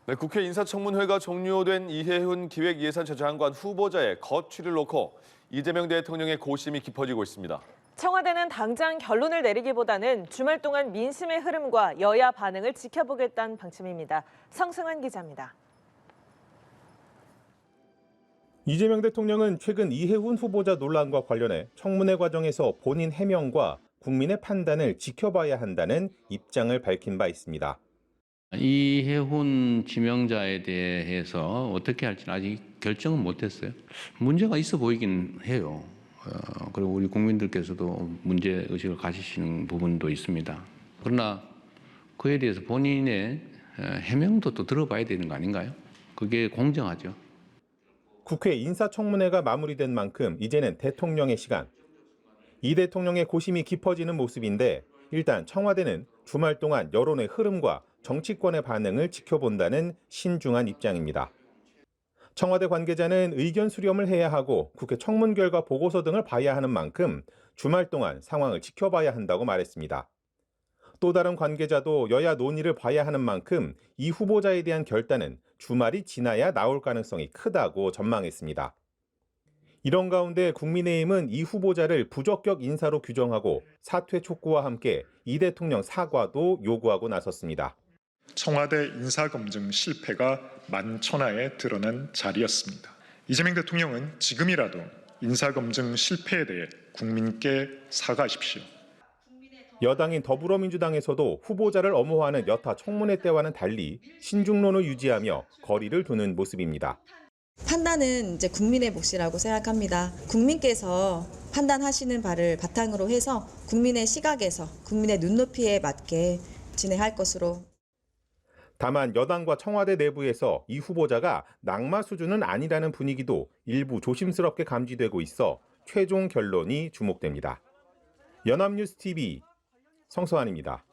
네, 국회 인사청문회가 종료된 이해훈 기획예산처 장관 후보자의 거취를 놓고 이재명 대통령의 고심이 깊어지고 있습니다. 청와대는 당장 결론을 내리기보다는 주말 동안 민심의 흐름과 여야 반응을 지켜보겠다는 방침입니다. 성승환 기자입니다. 이재명 대통령은 최근 이해훈 후보자 논란과 관련해 청문회 과정에서 본인 해명과 국민의 판단을 지켜봐야 한다는 입장을 밝힌 바 있습니다. 이해훈 지명자에 대해서 어떻게 할지는 아직 결정은 못했어요. 문제가 있어 보이긴 해요. 그리고 우리 국민들께서도 문제의식을 가지시는 부분도 있습니다. 그러나 그에 대해서 본인의 해명도 또 들어봐야 되는 거 아닌가요? 그게 공정하죠. 국회 인사청문회가 마무리된 만큼 이제는 대통령의 시간. 이 대통령의 고심이 깊어지는 모습인데 일단 청와대는 주말 동안 여론의 흐름과 정치권의 반응을 지켜본다는 신중한 입장입니다. 청와대 관계자는 의견 수렴을 해야 하고 국회 청문 결과 보고서 등을 봐야 하는 만큼 주말 동안 상황을 지켜봐야 한다고 말했습니다. 또 다른 관계자도 여야 논의를 봐야 하는 만큼 이 후보자에 대한 결단은 주말이 지나야 나올 가능성이 크다고 전망했습니다. 이런 가운데 국민의힘은 이 후보자를 부적격 인사로 규정하고 사퇴 촉구와 함께 이 대통령 사과도 요구하고 나섰습니다. 청와대 인사검증 실패가 만천하에 드러난 자리였습니다. 이재명 대통령은 지금이라도 인사검증 실패에 대해 국민께 사과하십시오. 여당인 더불어민주당에서도 후보자를 엄호하는 여타 청문회 때와는 달리 신중론을 유지하며 거리를 두는 모습입니다. 판단은 이제 국민의 몫이라고 생각합니다. 국민께서 판단하시는 바를 바탕으로 해서 국민의 시각에서 국민의 눈높이에 맞게 진행할 것으로. 다만 여당과 청와대 내부에서 이 후보자가 낙마 수준은 아니라는 분위기도 일부 조심스럽게 감지되고 있어 최종 결론이 주목됩니다. 연합뉴스TV 성서환입니다.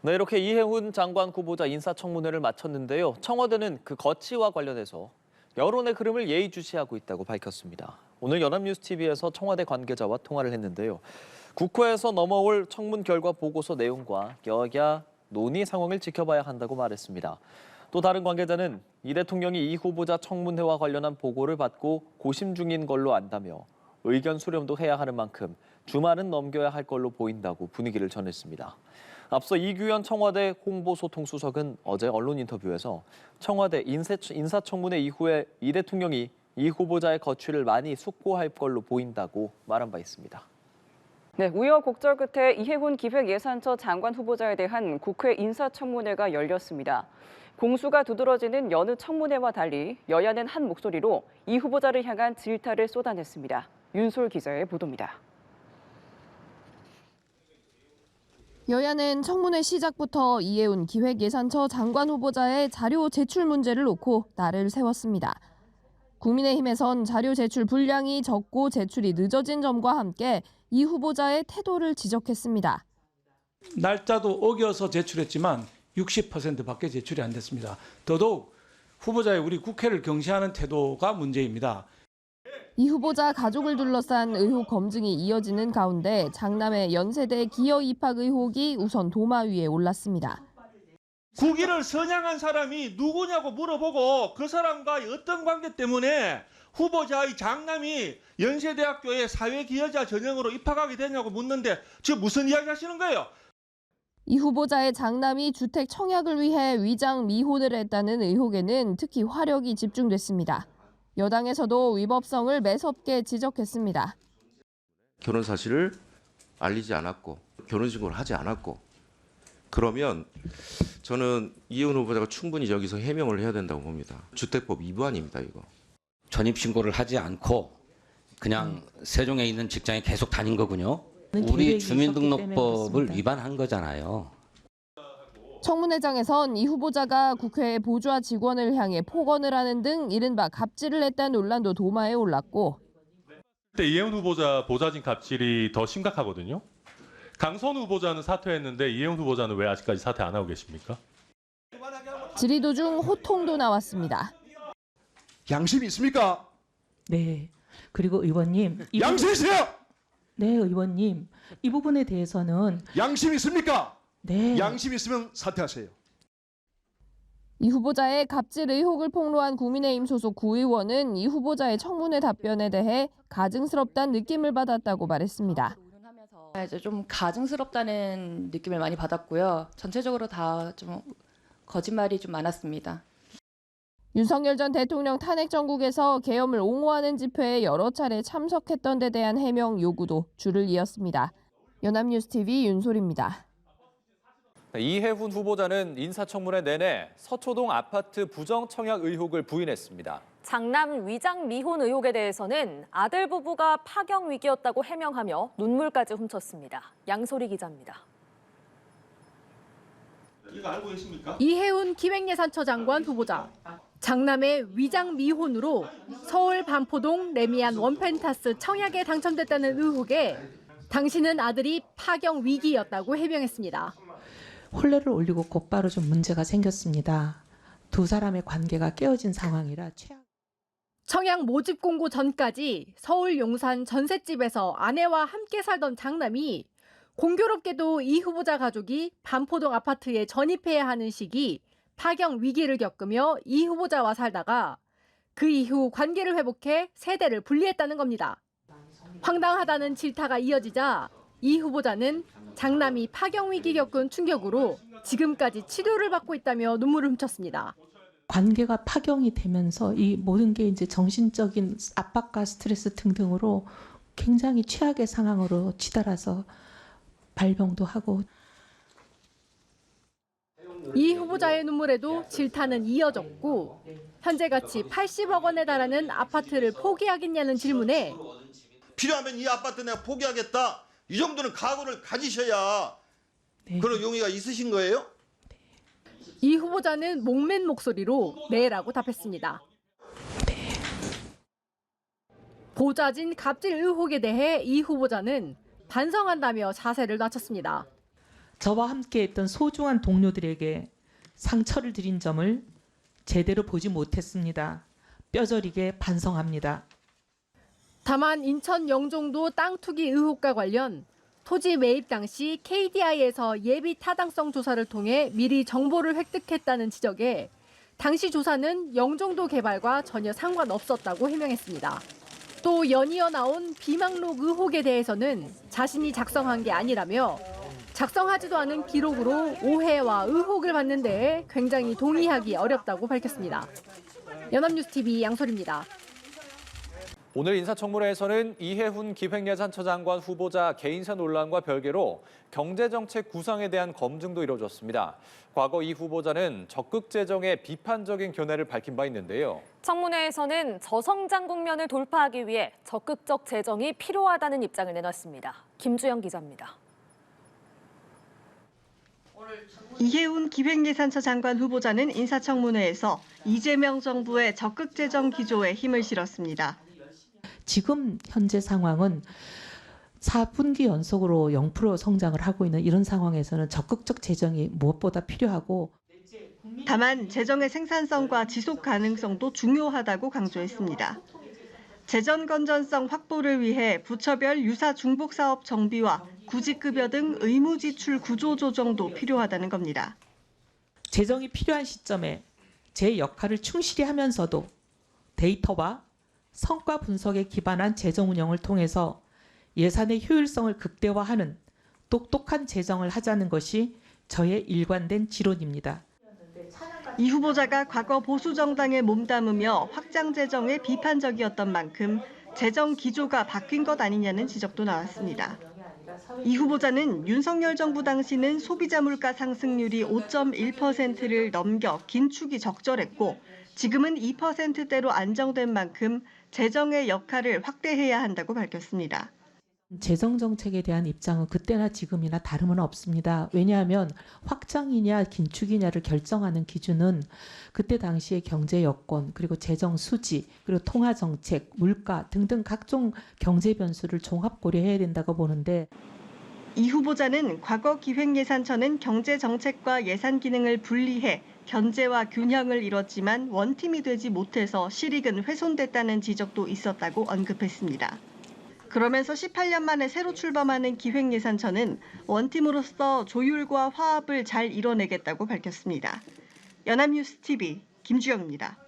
네, 이렇게 이해훈 장관 후보자 인사청문회를 마쳤는데요. 청와대는 그 거취와 관련해서 여론의 흐름을 예의주시하고 있다고 밝혔습니다. 오늘 연합뉴스TV에서 청와대 관계자와 통화를 했는데요. 국회에서 넘어올 청문 결과 보고서 내용과 여야 논의 상황을 지켜봐야 한다고 말했습니다. 또 다른 관계자는 이 대통령이 이 후보자 청문회와 관련한 보고를 받고 고심 중인 걸로 안다며 의견 수렴도 해야 하는 만큼 주말은 넘겨야 할 걸로 보인다고 분위기를 전했습니다. 앞서 이규현 청와대 홍보소통수석은 어제 언론 인터뷰에서 청와대 인사청문회 이후에 이 대통령이 이 후보자의 거취를 많이 숙고할 걸로 보인다고 말한 바 있습니다. 네, 우여곡절 끝에 이해훈 기획예산처 장관 후보자에 대한 국회 인사청문회가 열렸습니다. 공수가 두드러지는 여느 청문회와 달리 여야는 한 목소리로 이 후보자를 향한 질타를 쏟아냈습니다. 윤솔 기자의 보도입니다. 여야는 청문회 시작부터 이해훈 기획예산처 장관 후보자의 자료 제출 문제를 놓고 날을 세웠습니다. 국민의힘에선 자료 제출 분량이 적고 제출이 늦어진 점과 함께 이 후보자의 태도를 지적했습니다. 날짜도 어겨서 제출했지만 60%밖에 제출이 안 됐습니다. 더더욱 후보자의 우리 국회를 경시하는 태도가 문제입니다. 이 후보자 가족을 둘러싼 의혹 검증이 이어지는 가운데 장남의 연세대 기여 입학 의혹이 우선 도마 위에 올랐습니다. 국위를 선양한 사람이 누구냐고 물어보고 그 사람과의 어떤 관계 때문에 후보자의 장남이 연세대학교에 사회기여자 전형으로 입학하게 되냐고 묻는데 지금 무슨 이야기 하시는 거예요? 이 후보자의 장남이 주택 청약을 위해 위장 미혼을 했다는 의혹에는 특히 화력이 집중됐습니다. 여당에서도 위법성을 매섭게 지적했습니다. 결혼 사실을 알리지 않았고 결혼신고를 하지 않았고 그러면 저는 이해훈 후보자가 충분히 여기서 해명을 해야 된다고 봅니다. 주택법 위반입니다, 이거. 전입신고를 하지 않고 그냥 세종에 있는 직장에 계속 다닌 거군요. 우리 주민등록법을 위반한 거잖아요. 청문회장에선 이 후보자가 국회의 보좌 직원을 향해 폭언을 하는 등 이른바 갑질을 했다는 논란도 도마에 올랐고 그때 이해훈 후보자 보좌진 갑질이 더 심각하거든요. 강선우 후보자는 사퇴했는데 이해훈 후보자는 왜 아직까지 사퇴 안 하고 계십니까? 질의 도중 호통도 나왔습니다. 양심이 있습니까? 네. 그리고 의원님. 양심 있어요? 네, 의원님. 이 부분에 대해서는. 양심 있습니까? 네. 양심 있으면 사퇴하세요. 이 후보자의 갑질 의혹을 폭로한 국민의힘 소속 구의원은 이 후보자의 청문회 답변에 대해 가증스럽다는 느낌을 받았다고 말했습니다. 이제 좀 가증스럽다는 느낌을 많이 받았고요. 전체적으로 다 좀 거짓말이 좀 많았습니다. 윤석열 전 대통령 탄핵 정국에서 계엄을 옹호하는 집회에 여러 차례 참석했던 데 대한 해명 요구도 줄을 이었습니다. 연합뉴스TV 윤솔입니다. 이해훈 후보자는 인사청문회 내내 서초동 아파트 부정 청약 의혹을 부인했습니다. 장남 위장 미혼 의혹에 대해서는 아들 부부가 파경 위기였다고 해명하며 눈물까지 훔쳤습니다. 양소리 기자입니다. 이거 알고 계십니까? 이해훈 기획예산처 장관 후보자. 장남의 위장 미혼으로 서울 반포동 레미안 원펜타스 청약에 당첨됐다는 의혹에 당신은 아들이 파경 위기였다고 해명했습니다. 혼례를 올리고 곧바로 좀 문제가 생겼습니다. 두 사람의 관계가 깨어진 상황이라 청약 모집 공고 전까지 서울 용산 전셋집에서 아내와 함께 살던 장남이 공교롭게도 이 후보자 가족이 반포동 아파트에 전입해야 하는 시기 파경 위기를 겪으며 이 후보자와 살다가 그 이후 관계를 회복해 세대를 분리했다는 겁니다. 황당하다는 질타가 이어지자 이 후보자는 장남이 파경 위기 겪은 충격으로 지금까지 치료를 받고 있다며 눈물을 훔쳤습니다. 관계가 파경이 되면서 이 모든 게 이제 정신적인 압박과 스트레스 등등으로 굉장히 최악의 상황으로 치달아서 발병도 하고. 이 후보자의 눈물에도 질타는 이어졌고 현재 가치 80억 원에 달하는 아파트를 포기하겠냐는 질문에 필요하면 이 아파트 내가 포기하겠다. 이 정도는 각오를 가지셔야 그런 용의가 있으신 거예요? 이 후보자는 목맨 목소리로 네라고 답했습니다. 보좌진 갑질 의혹에 대해 이 후보자는 반성한다며 자세를 낮췄습니다. 저와 함께했던 소중한 동료들에게 상처를 드린 점을 제대로 보지 못했습니다. 뼈저리게 반성합니다. 다만 인천 영종도 땅 투기 의혹과 관련 토지 매입 당시 KDI에서 예비 타당성 조사를 통해 미리 정보를 획득했다는 지적에 당시 조사는 영종도 개발과 전혀 상관없었다고 해명했습니다. 또 연이어 나온 비망록 의혹에 대해서는 자신이 작성한 게 아니라며 작성하지도 않은 기록으로 오해와 의혹을 받는 데에 굉장히 동의하기 어렵다고 밝혔습니다. 연합뉴스TV 양소리입니다. 오늘 인사청문회에서는 이해훈 기획예산처 장관 후보자 개인사 논란과 별개로 경제정책 구상에 대한 검증도 이뤄졌습니다. 과거 이 후보자는 적극 재정에 비판적인 견해를 밝힌 바 있는데요. 청문회에서는 저성장 국면을 돌파하기 위해 적극적 재정이 필요하다는 입장을 내놨습니다. 김주영 기자입니다. 이해훈 기획예산처 장관 후보자는 인사청문회에서 이재명 정부의 적극 재정 기조에 힘을 실었습니다. 지금 현재 상황은 4분기 연속으로 0% 성장을 하고 있는 이런 상황에서는 적극적 재정이 무엇보다 필요하고 다만 재정의 생산성과 지속 가능성도 중요하다고 강조했습니다. 재정 건전성 확보를 위해 부처별 유사 중복 사업 정비와 구직급여 등 의무 지출 구조 조정도 필요하다는 겁니다. 재정이 필요한 시점에 제 역할을 충실히 하면서도 데이터와 성과 분석에 기반한 재정 운영을 통해서 예산의 효율성을 극대화하는 똑똑한 재정을 하자는 것이 저의 일관된 지론입니다. 이 후보자가 과거 보수 정당에 몸담으며 확장 재정에 비판적이었던 만큼 재정 기조가 바뀐 것 아니냐는 지적도 나왔습니다. 이 후보자는 윤석열 정부 당시는 소비자 물가 상승률이 5.1%를 넘겨 긴축이 적절했고 지금은 2%대로 안정된 만큼 재정의 역할을 확대해야 한다고 밝혔습니다. 재정 정책에 대한 입장은 그때나 지금이나 다름은 없습니다. 왜냐하면 확장이냐 긴축이냐를 결정하는 기준은 그때 당시의 경제 여건, 그리고 재정 수지, 그리고 통화 정책, 물가 등등 각종 경제 변수를 종합 고려해야 된다고 보는데 이 후보자는 과거 기획예산처는 경제 정책과 예산 기능을 분리해 견제와 균형을 이뤘지만 원팀이 되지 못해서 실익은 훼손됐다는 지적도 있었다고 언급했습니다. 그러면서 18년 만에 새로 출범하는 기획예산처는 원팀으로서 조율과 화합을 잘 이뤄내겠다고 밝혔습니다. 연합뉴스 TV 김주영입니다.